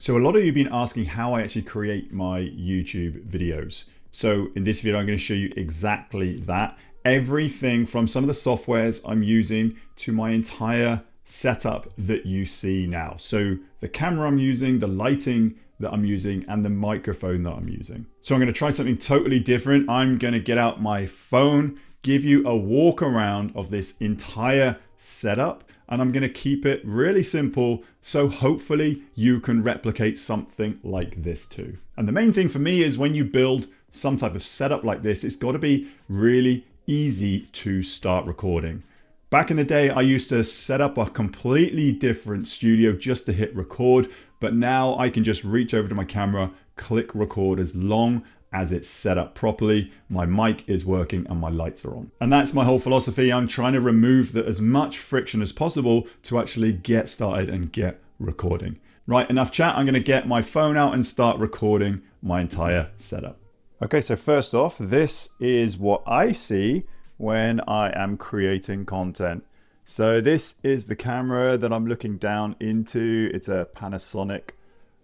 So a lot of you have been asking how I actually create my YouTube videos. So in this video, I'm going to show you exactly that. Everything from some of the softwares I'm using to my entire setup that you see now. So the camera I'm using, the lighting that I'm using, and the microphone that I'm using. So I'm going to try something totally different. I'm going to get out my phone, give you a walk around of this entire setup, and I'm going to keep it really simple, so hopefully you can replicate something like this too. And the main thing for me is when you build some type of setup like this, it's got to be really easy to start recording. Back in the day, I used to set up a completely different studio just to hit record, but now I can just reach over to my camera, click record as long as it's set up properly, my mic is working and my lights are on. And that's my whole philosophy. I'm trying to remove as much friction as possible to actually get started and get recording. Right, enough chat. I'm gonna get my phone out and start recording my entire setup. Okay, so first off, this is what I see when I am creating content. So this is the camera that I'm looking down into. It's a Panasonic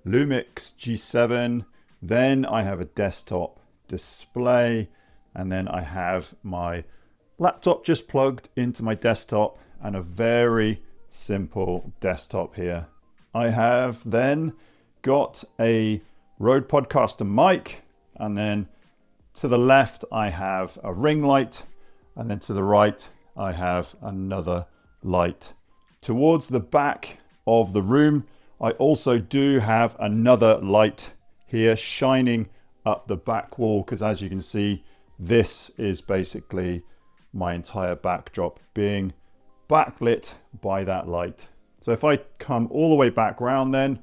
Lumix G7. Then I have a desktop display, and then I have my laptop just plugged into my desktop and a very simple desktop here. I have then got a Rode Podcaster mic, and then to the left I have a ring light, and then to the right I have another light. Towards the back of the room I also do have another light here shining up the back wall, because as you can see, this is basically my entire backdrop being backlit by that light. So if I come all the way back round, then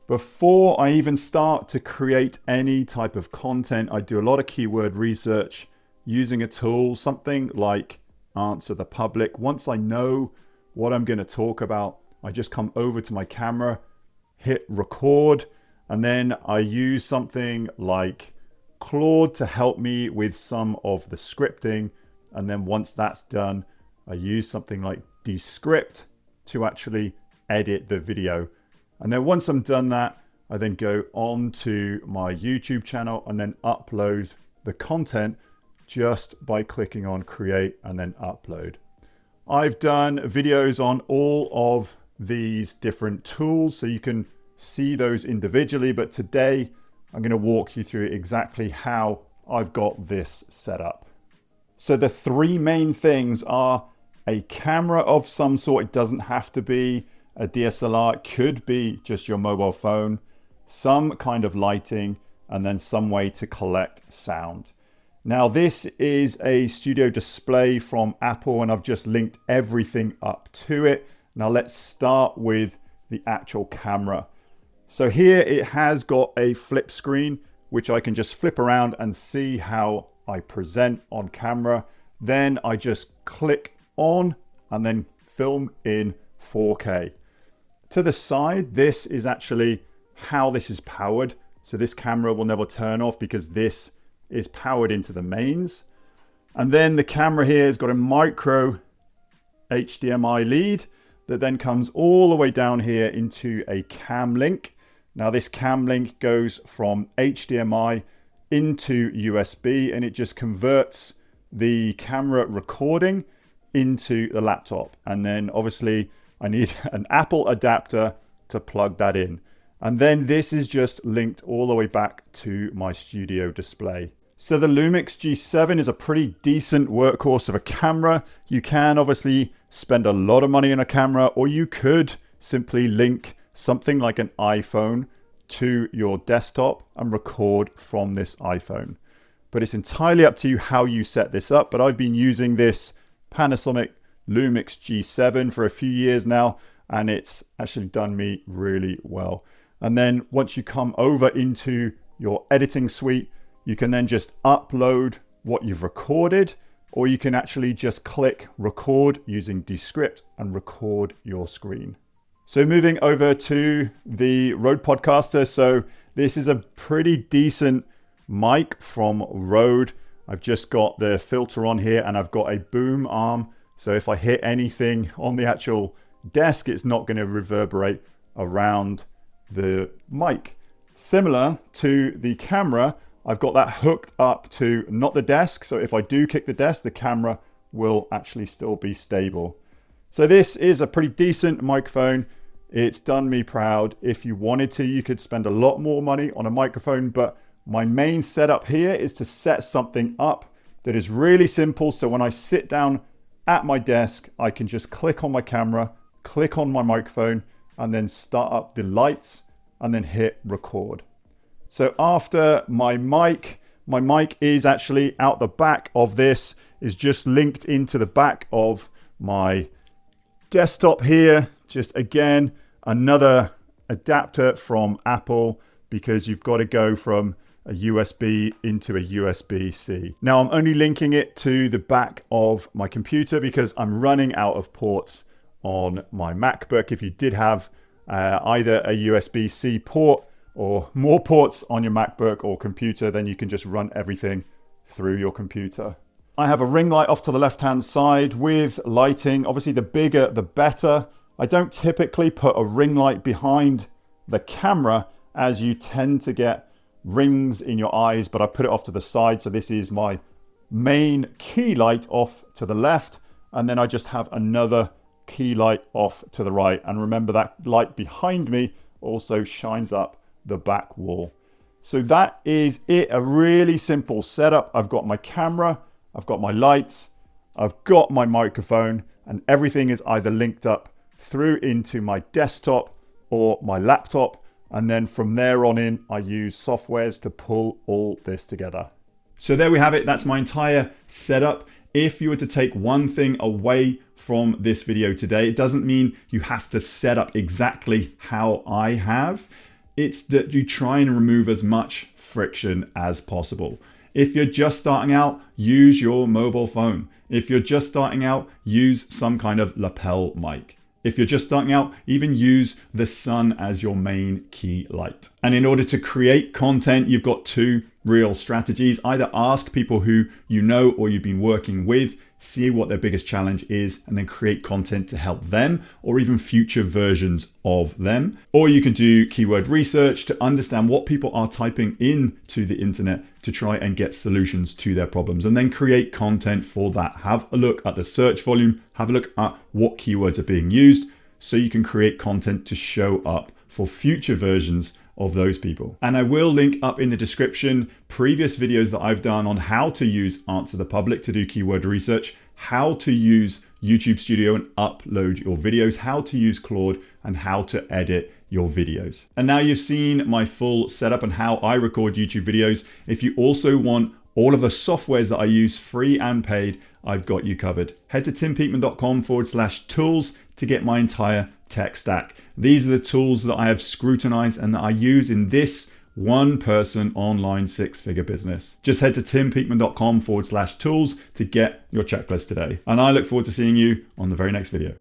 before I even start to create any type of content, I do a lot of keyword research using a tool, something like Answer the Public. Once I know what I'm going to talk about, I just come over to my camera, hit record, and then I use something like Claude to help me with some of the scripting. And then once that's done, I use something like Descript to actually edit the video. And then once I'm done that, I then go on to my YouTube channel and then upload the content just by clicking on create and then upload. I've done videos on all of these different tools, so you can see those individually, but today I'm going to walk you through exactly how I've got this set up. So the three main things are a camera of some sort. It doesn't have to be a DSLR, it could be just your mobile phone, some kind of lighting, and then some way to collect sound. Now this is a studio display from Apple, and I've just linked everything up to it. Now let's start with the actual camera. So here it has got a flip screen, which I can just flip around and see how I present on camera. Then I just click on and then film in 4K. To the side, this is actually how this is powered. So this camera will never turn off because this is powered into the mains. And then the camera here has got a micro HDMI lead that then comes all the way down here into a cam link. Now this cam link goes from HDMI into USB, and it just converts the camera recording into the laptop. And then obviously I need an Apple adapter to plug that in. And then this is just linked all the way back to my studio display. So the Lumix G7 is a pretty decent workhorse of a camera. You can obviously spend a lot of money on a camera, or you could simply link something like an iPhone to your desktop and record from this iPhone. But it's entirely up to you how you set this up. But I've been using this Panasonic Lumix G7 for a few years now, and it's actually done me really well. And then once you come over into your editing suite, you can then just upload what you've recorded, or you can actually just click record using Descript and record your screen. So moving over to the Rode Podcaster. So this is a pretty decent mic from Rode. I've just got the filter on here, and I've got a boom arm. So if I hit anything on the actual desk, it's not going to reverberate around the mic. Similar to the camera, I've got that hooked up to not the desk. So if I do kick the desk, the camera will actually still be stable. So this is a pretty decent microphone. It's done me proud. If you wanted to, you could spend a lot more money on a microphone, but my main setup here is to set something up that is really simple. So when I sit down at my desk, I can just click on my camera, click on my microphone, and then start up the lights and then hit record. So after my mic is actually out the back of this, is just linked into the back of my desktop here. Just again, another adapter from Apple, because you've got to go from a USB into a USB-C. Now I'm only linking it to the back of my computer because I'm running out of ports on my MacBook. If you did have either a USB-C port or more ports on your MacBook or computer, then you can just run everything through your computer. I have a ring light off to the left-hand side with lighting. Obviously, the bigger, the better. I don't typically put a ring light behind the camera as you tend to get rings in your eyes, but I put it off to the side. So this is my main key light off to the left. And then I just have another key light off to the right. And remember, that light behind me also shines up the back wall. So that is it, a really simple setup. I've got my camera, I've got my lights, I've got my microphone, and everything is either linked up through into my desktop or my laptop. And then from there on in, I use softwares to pull all this together. So there we have it. That's my entire setup. If you were to take one thing away from this video today, it doesn't mean you have to set up exactly how I have. It's that you try and remove as much friction as possible. If you're just starting out, use your mobile phone. If you're just starting out, use some kind of lapel mic. If you're just starting out, even use the sun as your main key light. And in order to create content, you've got two real strategies. Either ask people who you know or you've been working with, see what their biggest challenge is, and then create content to help them or even future versions of them. Or you can do keyword research to understand what people are typing into the internet to try and get solutions to their problems, and then create content for that. Have a look at the search volume, have a look at what keywords are being used, so you can create content to show up for future versions of those people. And I will link up in the description previous videos that I've done on how to use Answer the Public to do keyword research, how to use YouTube Studio and upload your videos, how to use Claude, and how to edit your videos. And now you've seen my full setup and how I record YouTube videos. If you also want all of the softwares that I use, free and paid, I've got you covered. Head to timpeakman.com/tools to get my entire tech stack. These are the tools that I have scrutinized and that I use in this one-person online six-figure business. Just head to timpeakman.com/tools to get your checklist today. And I look forward to seeing you on the very next video.